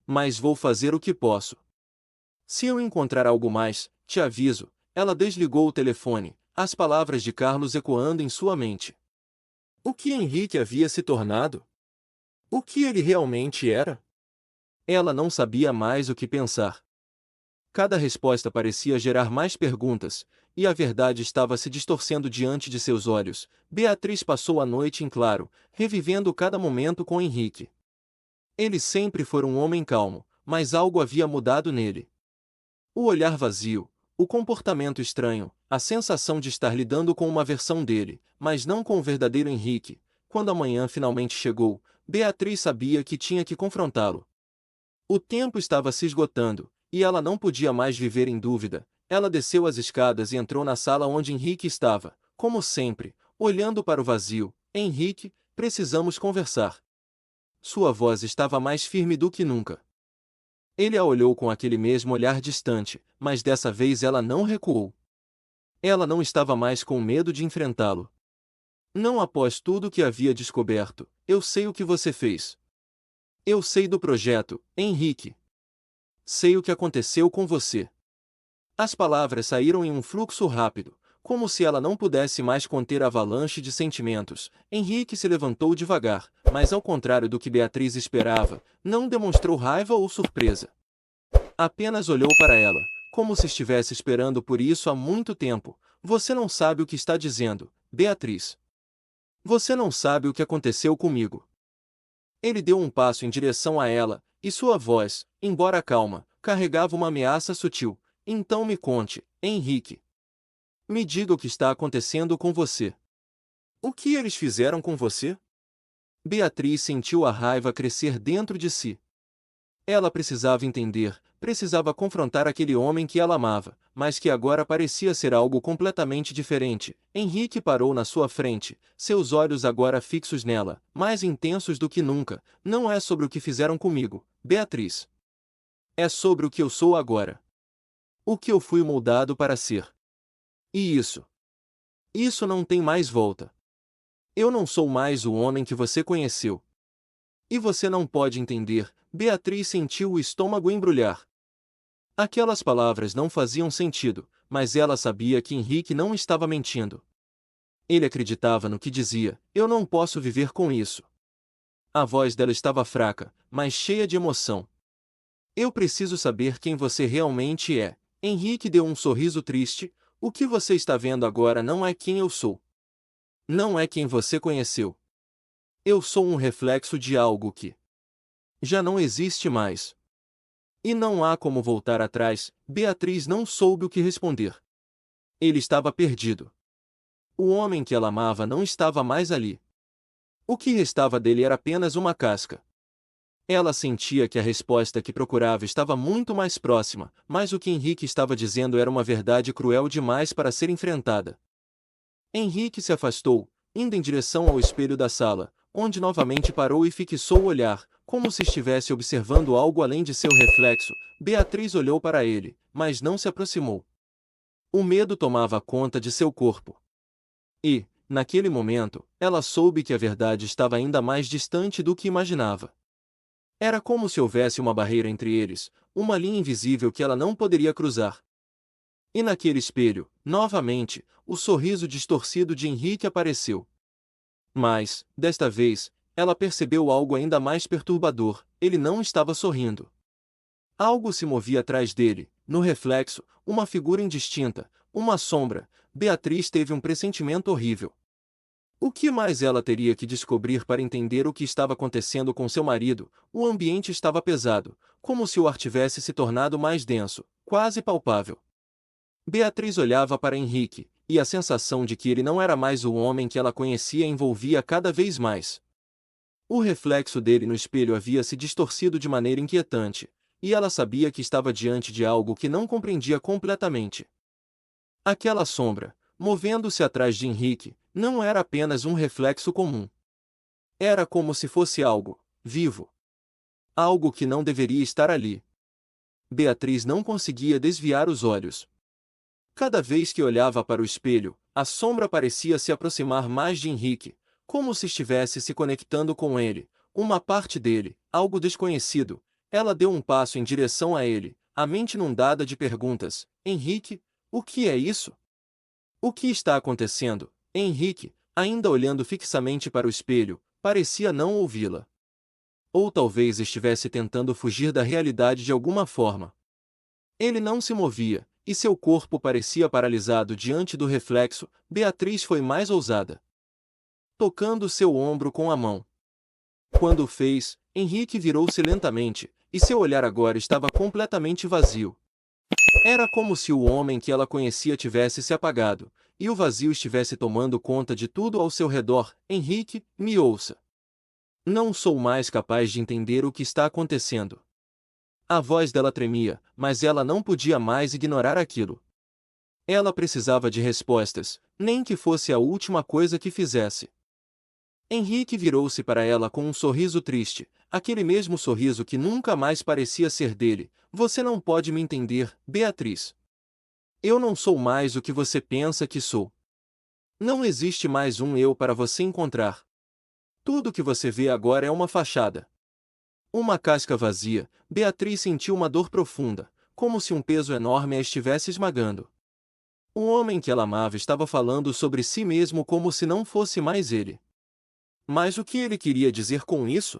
Mas vou fazer o que posso. Se eu encontrar algo mais, te aviso. Ela desligou o telefone, as palavras de Carlos ecoando em sua mente. O que Henrique havia se tornado? O que ele realmente era? Ela não sabia mais o que pensar. Cada resposta parecia gerar mais perguntas, e a verdade estava se distorcendo diante de seus olhos. Beatriz passou a noite em claro, revivendo cada momento com Henrique. Ele sempre foi um homem calmo, mas algo havia mudado nele. O olhar vazio, o comportamento estranho, a sensação de estar lidando com uma versão dele, mas não com o verdadeiro Henrique. Quando a manhã finalmente chegou, Beatriz sabia que tinha que confrontá-lo. O tempo estava se esgotando, e ela não podia mais viver em dúvida. Ela desceu as escadas e entrou na sala onde Henrique estava, como sempre, olhando para o vazio. Henrique, precisamos conversar. Sua voz estava mais firme do que nunca. Ele a olhou com aquele mesmo olhar distante, mas dessa vez ela não recuou. Ela não estava mais com medo de enfrentá-lo. Não após tudo o que havia descoberto, eu sei o que você fez. Eu sei do projeto, Henrique. Sei o que aconteceu com você. As palavras saíram em um fluxo rápido, como se ela não pudesse mais conter a avalanche de sentimentos. Henrique se levantou devagar, mas ao contrário do que Beatriz esperava, não demonstrou raiva ou surpresa. Apenas olhou para ela, como se estivesse esperando por isso há muito tempo. Você não sabe o que está dizendo, Beatriz. Você não sabe o que aconteceu comigo. Ele deu um passo em direção a ela, e sua voz, embora calma, carregava uma ameaça sutil. Então me conte, Henrique. Me diga o que está acontecendo com você. O que eles fizeram com você? Beatriz sentiu a raiva crescer dentro de si. Ela precisava entender, precisava confrontar aquele homem que ela amava, mas que agora parecia ser algo completamente diferente. Henrique parou na sua frente, seus olhos agora fixos nela, mais intensos do que nunca. Não é sobre o que fizeram comigo, Beatriz. É sobre o que eu sou agora. O que eu fui moldado para ser. E isso não tem mais volta. Eu não sou mais o homem que você conheceu. E você não pode entender. Beatriz sentiu o estômago embrulhar. Aquelas palavras não faziam sentido, mas ela sabia que Henrique não estava mentindo. Ele acreditava no que dizia: eu não posso viver com isso. A voz dela estava fraca, mas cheia de emoção. Eu preciso saber quem você realmente é. Henrique deu um sorriso triste. O que você está vendo agora não é quem eu sou. Não é quem você conheceu. Eu sou um reflexo de algo que já não existe mais. E não há como voltar atrás. Beatriz não soube o que responder. Ele estava perdido. O homem que ela amava não estava mais ali. O que restava dele era apenas uma casca. Ela sentia que a resposta que procurava estava muito mais próxima, mas o que Henrique estava dizendo era uma verdade cruel demais para ser enfrentada. Henrique se afastou, indo em direção ao espelho da sala, onde novamente parou e fixou o olhar, como se estivesse observando algo além de seu reflexo. Beatriz olhou para ele, mas não se aproximou. O medo tomava conta de seu corpo. E, naquele momento, ela soube que a verdade estava ainda mais distante do que imaginava. Era como se houvesse uma barreira entre eles, uma linha invisível que ela não poderia cruzar. E naquele espelho, novamente, o sorriso distorcido de Henrique apareceu. Mas, desta vez, ela percebeu algo ainda mais perturbador: ele não estava sorrindo. Algo se movia atrás dele, no reflexo, uma figura indistinta, uma sombra. Beatriz teve um pressentimento horrível. O que mais ela teria que descobrir para entender o que estava acontecendo com seu marido? O ambiente estava pesado, como se o ar tivesse se tornado mais denso, quase palpável. Beatriz olhava para Henrique, e a sensação de que ele não era mais o homem que ela conhecia envolvia cada vez mais. O reflexo dele no espelho havia se distorcido de maneira inquietante, e ela sabia que estava diante de algo que não compreendia completamente. Aquela sombra, movendo-se atrás de Henrique, não era apenas um reflexo comum. Era como se fosse algo vivo. Algo que não deveria estar ali. Beatriz não conseguia desviar os olhos. Cada vez que olhava para o espelho, a sombra parecia se aproximar mais de Henrique, como se estivesse se conectando com ele, uma parte dele, algo desconhecido. Ela deu um passo em direção a ele, a mente inundada de perguntas. Henrique, o que é isso? O que está acontecendo? Henrique, ainda olhando fixamente para o espelho, parecia não ouvi-la. Ou talvez estivesse tentando fugir da realidade de alguma forma. Ele não se movia, e seu corpo parecia paralisado diante do reflexo. Beatriz foi mais ousada, tocando seu ombro com a mão. Quando o fez, Henrique virou-se lentamente, e seu olhar agora estava completamente vazio. Era como se o homem que ela conhecia tivesse se apagado, e o vazio estivesse tomando conta de tudo ao seu redor. Henrique, me ouça. Não sou mais capaz de entender o que está acontecendo. A voz dela tremia, mas ela não podia mais ignorar aquilo. Ela precisava de respostas, nem que fosse a última coisa que fizesse. Henrique virou-se para ela com um sorriso triste, aquele mesmo sorriso que nunca mais parecia ser dele. Você não pode me entender, Beatriz. Eu não sou mais o que você pensa que sou. Não existe mais um eu para você encontrar. Tudo que você vê agora é uma fachada. Uma casca vazia. Beatriz sentiu uma dor profunda, como se um peso enorme a estivesse esmagando. O homem que ela amava estava falando sobre si mesmo como se não fosse mais ele. Mas o que ele queria dizer com isso?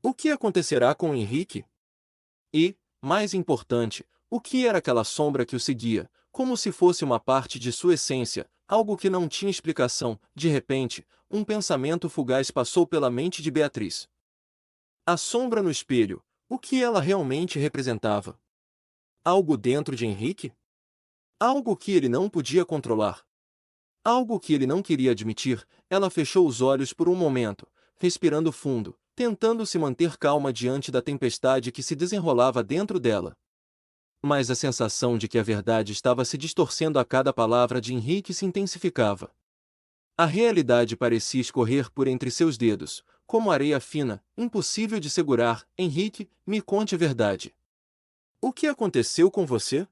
O que acontecerá com Henrique? E, mais importante, o que era aquela sombra que o seguia, como se fosse uma parte de sua essência, algo que não tinha explicação? De repente, um pensamento fugaz passou pela mente de Beatriz. A sombra no espelho, o que ela realmente representava? Algo dentro de Henrique? Algo que ele não podia controlar. Algo que ele não queria admitir. Ela fechou os olhos por um momento, respirando fundo, tentando se manter calma diante da tempestade que se desenrolava dentro dela. Mas a sensação de que a verdade estava se distorcendo a cada palavra de Henrique se intensificava. A realidade parecia escorrer por entre seus dedos, como areia fina, impossível de segurar. Henrique, me conte a verdade. O que aconteceu com você?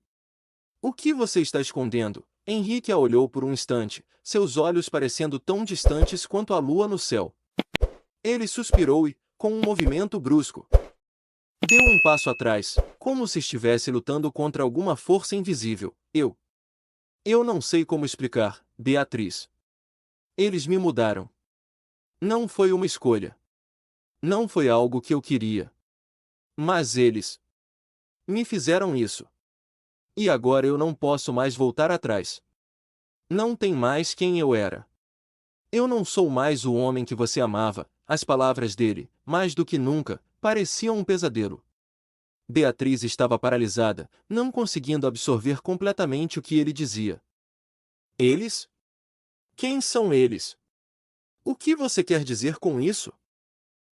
O que você está escondendo? Henrique a olhou por um instante, seus olhos parecendo tão distantes quanto a lua no céu. Ele suspirou e, com um movimento brusco, deu um passo atrás, como se estivesse lutando contra alguma força invisível. Eu não sei como explicar, Beatriz. Eles me mudaram. Não foi uma escolha. Não foi algo que eu queria. Mas eles me fizeram isso. E agora eu não posso mais voltar atrás. Não tem mais quem eu era. Eu não sou mais o homem que você amava. As palavras dele, mais do que nunca, pareciam um pesadelo. Beatriz estava paralisada, não conseguindo absorver completamente o que ele dizia. Eles? Quem são eles? O que você quer dizer com isso?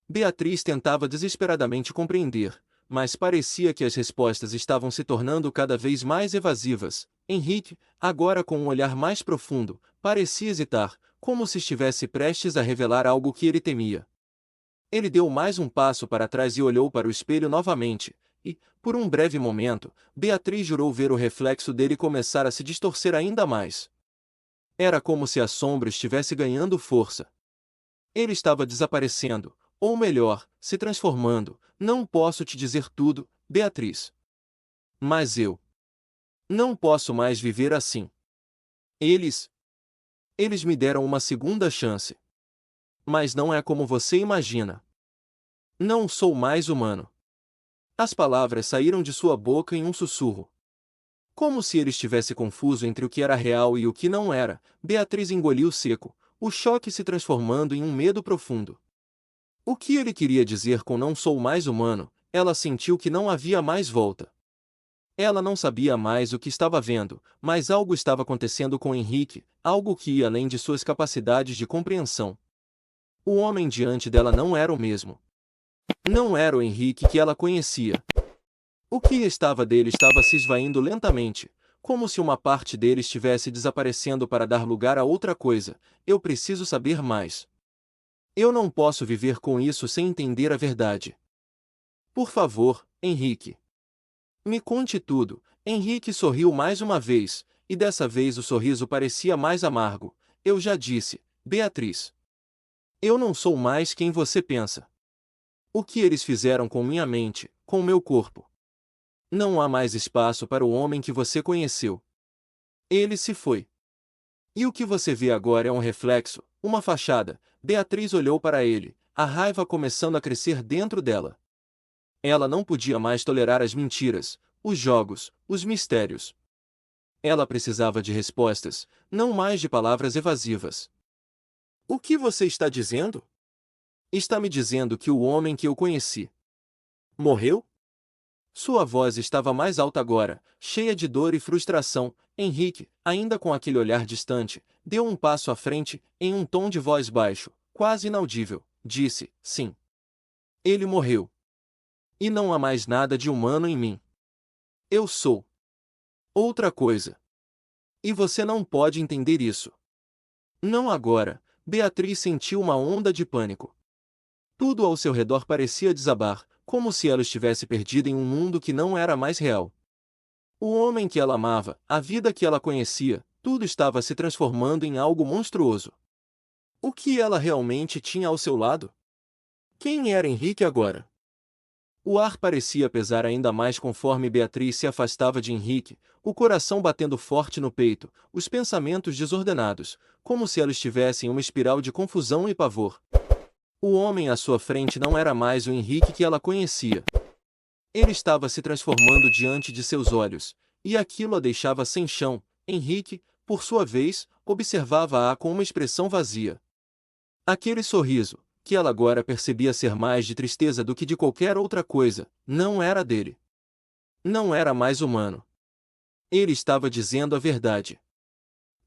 Beatriz tentava desesperadamente compreender, mas parecia que as respostas estavam se tornando cada vez mais evasivas. Henrique, agora com um olhar mais profundo, parecia hesitar, como se estivesse prestes a revelar algo que ele temia. Ele deu mais um passo para trás e olhou para o espelho novamente, e, por um breve momento, Beatriz jurou ver o reflexo dele começar a se distorcer ainda mais. Era como se a sombra estivesse ganhando força. Ele estava desaparecendo, ou melhor, se transformando. Não posso te dizer tudo, Beatriz. Mas eu não posso mais viver assim. Eles me deram uma segunda chance. Mas não é como você imagina. Não sou mais humano. As palavras saíram de sua boca em um sussurro. Como se ele estivesse confuso entre o que era real e o que não era. Beatriz engoliu seco, o choque se transformando em um medo profundo. O que ele queria dizer com não sou mais humano? Ela sentiu que não havia mais volta. Ela não sabia mais o que estava vendo, mas algo estava acontecendo com Henrique, algo que ia além de suas capacidades de compreensão. O homem diante dela não era o mesmo. Não era o Henrique que ela conhecia. O que restava dele estava se esvaindo lentamente, como se uma parte dele estivesse desaparecendo para dar lugar a outra coisa. Eu preciso saber mais. Eu não posso viver com isso sem entender a verdade. Por favor, Henrique. Me conte tudo. Henrique sorriu mais uma vez, e dessa vez o sorriso parecia mais amargo. Eu já disse, Beatriz. Eu não sou mais quem você pensa. O que eles fizeram com minha mente, com meu corpo? Não há mais espaço para o homem que você conheceu. Ele se foi. E o que você vê agora é um reflexo, uma fachada. Beatriz olhou para ele, a raiva começando a crescer dentro dela. Ela não podia mais tolerar as mentiras, os jogos, os mistérios. Ela precisava de respostas, não mais de palavras evasivas. O que você está dizendo? Está me dizendo que o homem que eu conheci morreu? Sua voz estava mais alta agora, cheia de dor e frustração. Henrique, ainda com aquele olhar distante, deu um passo à frente, em um tom de voz baixo, quase inaudível, disse, sim. Ele morreu. E não há mais nada de humano em mim. Eu sou outra coisa. E você não pode entender isso. Não agora. Beatriz sentiu uma onda de pânico. Tudo ao seu redor parecia desabar, como se ela estivesse perdida em um mundo que não era mais real. O homem que ela amava, a vida que ela conhecia, tudo estava se transformando em algo monstruoso. O que ela realmente tinha ao seu lado? Quem era Henrique agora? O ar parecia pesar ainda mais conforme Beatriz se afastava de Henrique, o coração batendo forte no peito, os pensamentos desordenados, como se ela estivesse em uma espiral de confusão e pavor. O homem à sua frente não era mais o Henrique que ela conhecia. Ele estava se transformando diante de seus olhos, e aquilo a deixava sem chão. Henrique, por sua vez, observava-a com uma expressão vazia. Aquele sorriso, que ela agora percebia ser mais de tristeza do que de qualquer outra coisa, não era dele. Não era mais humano. Ele estava dizendo a verdade.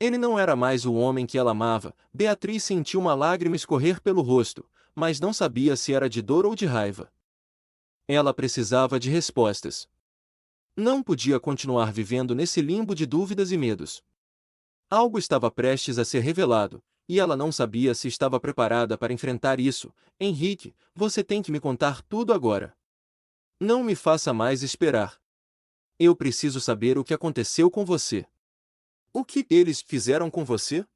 Ele não era mais o homem que ela amava. Beatriz sentiu uma lágrima escorrer pelo rosto, mas não sabia se era de dor ou de raiva. Ela precisava de respostas. Não podia continuar vivendo nesse limbo de dúvidas e medos. Algo estava prestes a ser revelado, e ela não sabia se estava preparada para enfrentar isso. Henrique, você tem que me contar tudo agora. Não me faça mais esperar. Eu preciso saber o que aconteceu com você. O que eles fizeram com você?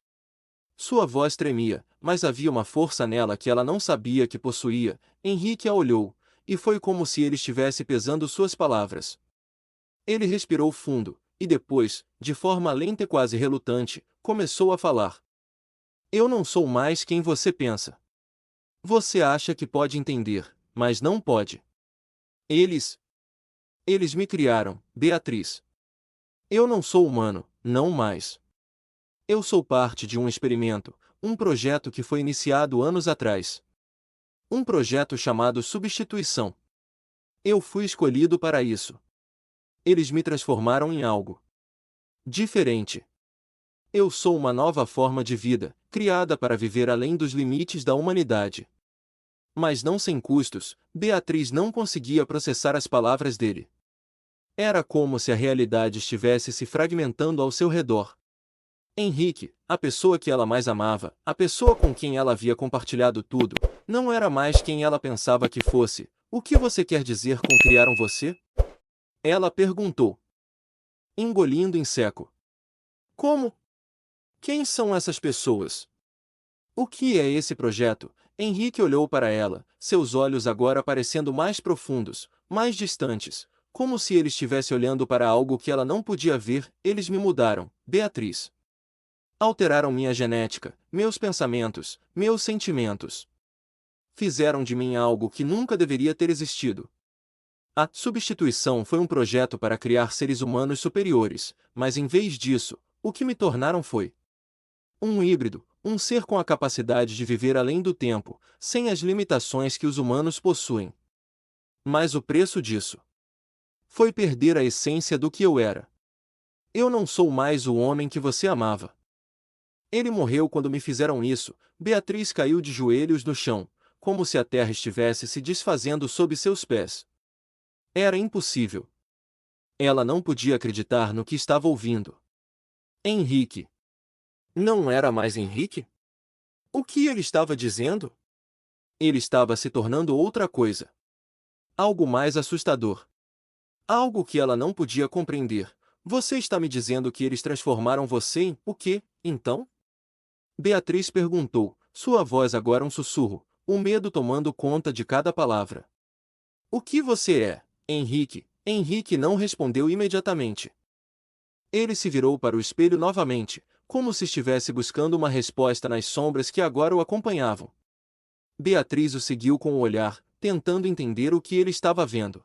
Sua voz tremia, mas havia uma força nela que ela não sabia que possuía. Henrique a olhou, e foi como se ele estivesse pesando suas palavras. Ele respirou fundo, e depois, de forma lenta e quase relutante, começou a falar. Eu não sou mais quem você pensa. Você acha que pode entender, mas não pode. Eles me criaram, Beatriz. Eu não sou humano, não mais. Eu sou parte de um experimento, um projeto que foi iniciado anos atrás. Um projeto chamado Substituição. Eu fui escolhido para isso. Eles me transformaram em algo diferente. Eu sou uma nova forma de vida, criada para viver além dos limites da humanidade. Mas não sem custos. Beatriz não conseguia processar as palavras dele. Era como se a realidade estivesse se fragmentando ao seu redor. Henrique, a pessoa que ela mais amava, a pessoa com quem ela havia compartilhado tudo, não era mais quem ela pensava que fosse. O que você quer dizer com criaram você? Ela perguntou, engolindo em seco. Como? Quem são essas pessoas? O que é esse projeto? Henrique olhou para ela, seus olhos agora parecendo mais profundos, mais distantes, como se ele estivesse olhando para algo que ela não podia ver. Eles me mudaram, Beatriz. Alteraram minha genética, meus pensamentos, meus sentimentos. Fizeram de mim algo que nunca deveria ter existido. A substituição foi um projeto para criar seres humanos superiores, mas em vez disso, o que me tornaram foi um híbrido, um ser com a capacidade de viver além do tempo, sem as limitações que os humanos possuem. Mas o preço disso foi perder a essência do que eu era. Eu não sou mais o homem que você amava. Ele morreu quando me fizeram isso. Beatriz caiu de joelhos no chão, como se a terra estivesse se desfazendo sob seus pés. Era impossível. Ela não podia acreditar no que estava ouvindo. Henrique. Não era mais Henrique? O que ele estava dizendo? Ele estava se tornando outra coisa. Algo mais assustador. Algo que ela não podia compreender. Você está me dizendo que eles transformaram você em o quê, então? Beatriz perguntou, sua voz agora um sussurro, o medo tomando conta de cada palavra. O que você é, Henrique? Henrique não respondeu imediatamente. Ele se virou para o espelho novamente, como se estivesse buscando uma resposta nas sombras que agora o acompanhavam. Beatriz o seguiu com o olhar, tentando entender o que ele estava vendo.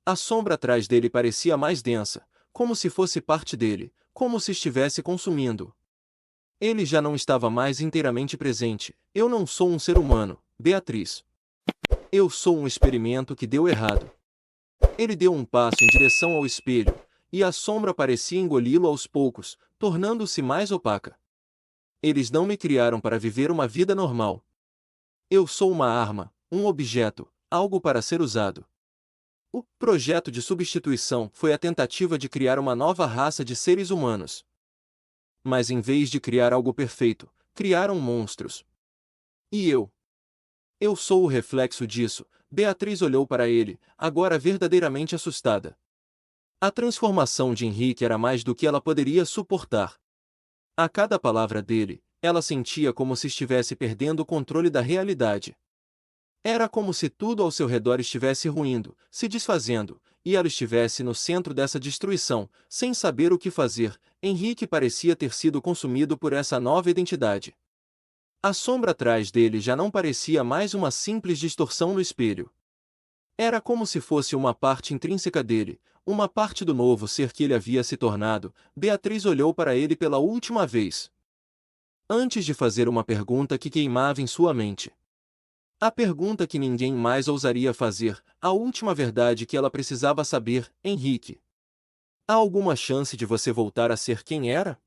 A sombra atrás dele parecia mais densa, como se fosse parte dele, como se estivesse consumindo. Ele já não estava mais inteiramente presente. Eu não sou um ser humano, Beatriz. Eu sou um experimento que deu errado. Ele deu um passo em direção ao espelho, e a sombra parecia engoli-lo aos poucos, tornando-se mais opaca. Eles não me criaram para viver uma vida normal. Eu sou uma arma, um objeto, algo para ser usado. O projeto de substituição foi a tentativa de criar uma nova raça de seres humanos. Mas em vez de criar algo perfeito, criaram monstros. E eu? Eu sou o reflexo disso. Beatriz olhou para ele, agora verdadeiramente assustada. A transformação de Henrique era mais do que ela poderia suportar. A cada palavra dele, ela sentia como se estivesse perdendo o controle da realidade. Era como se tudo ao seu redor estivesse ruindo, se desfazendo, e ela estivesse no centro dessa destruição, sem saber o que fazer. Henrique parecia ter sido consumido por essa nova identidade. A sombra atrás dele já não parecia mais uma simples distorção no espelho. Era como se fosse uma parte intrínseca dele, uma parte do novo ser que ele havia se tornado. Beatriz olhou para ele pela última vez, antes de fazer uma pergunta que queimava em sua mente. A pergunta que ninguém mais ousaria fazer, a última verdade que ela precisava saber, Henrique. Há alguma chance de você voltar a ser quem era?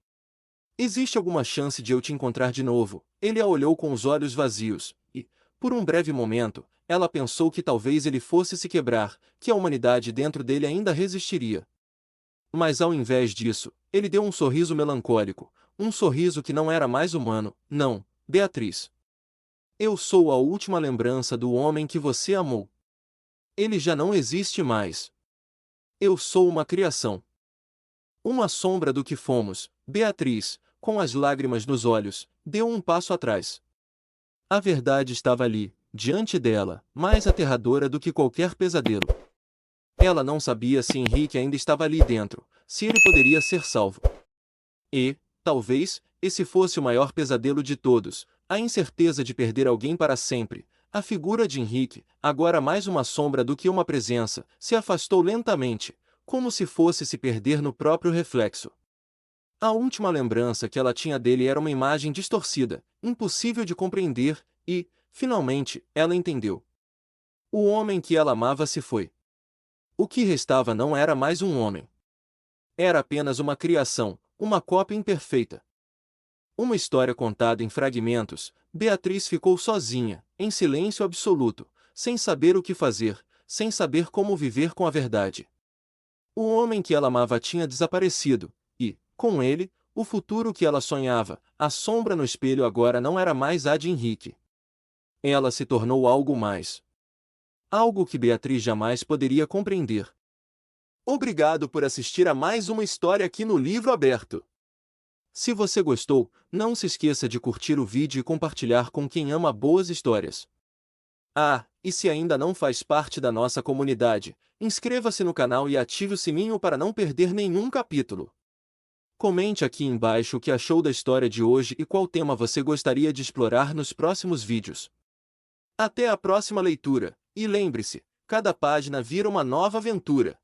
Existe alguma chance de eu te encontrar de novo? Ele a olhou com os olhos vazios, e, por um breve momento, ela pensou que talvez ele fosse se quebrar, que a humanidade dentro dele ainda resistiria. Mas ao invés disso, ele deu um sorriso melancólico, Um sorriso que não era mais humano. Não, Beatriz. Eu sou a última lembrança do homem que você amou. Ele já não existe mais. Eu sou uma criação. Uma sombra do que fomos. Beatriz, com as lágrimas nos olhos, deu um passo atrás. A verdade estava ali, diante dela, mais aterradora do que qualquer pesadelo. Ela não sabia se Henrique ainda estava ali dentro, se ele poderia ser salvo. E, talvez, esse fosse o maior pesadelo de todos, a incerteza de perder alguém para sempre. A figura de Henrique, agora mais uma sombra do que uma presença, se afastou lentamente, como se fosse se perder no próprio reflexo. A última lembrança que ela tinha dele era uma imagem distorcida, impossível de compreender, e, finalmente, ela entendeu. O homem que ela amava se foi. O que restava não era mais um homem. Era apenas uma criação, uma cópia imperfeita. Uma história contada em fragmentos. Beatriz ficou sozinha, em silêncio absoluto, sem saber o que fazer, sem saber como viver com a verdade. O homem que ela amava tinha desaparecido, e, com ele, o futuro que ela sonhava. A sombra no espelho agora não era mais a de Henrique. Ela se tornou algo mais. Algo que Beatriz jamais poderia compreender. Obrigado por assistir a mais uma história aqui no Livro Aberto. Se você gostou, não se esqueça de curtir o vídeo e compartilhar com quem ama boas histórias. Ah, e se ainda não faz parte da nossa comunidade, inscreva-se no canal e ative o sininho para não perder nenhum capítulo. Comente aqui embaixo o que achou da história de hoje e qual tema você gostaria de explorar nos próximos vídeos. Até a próxima leitura, e lembre-se, cada página vira uma nova aventura.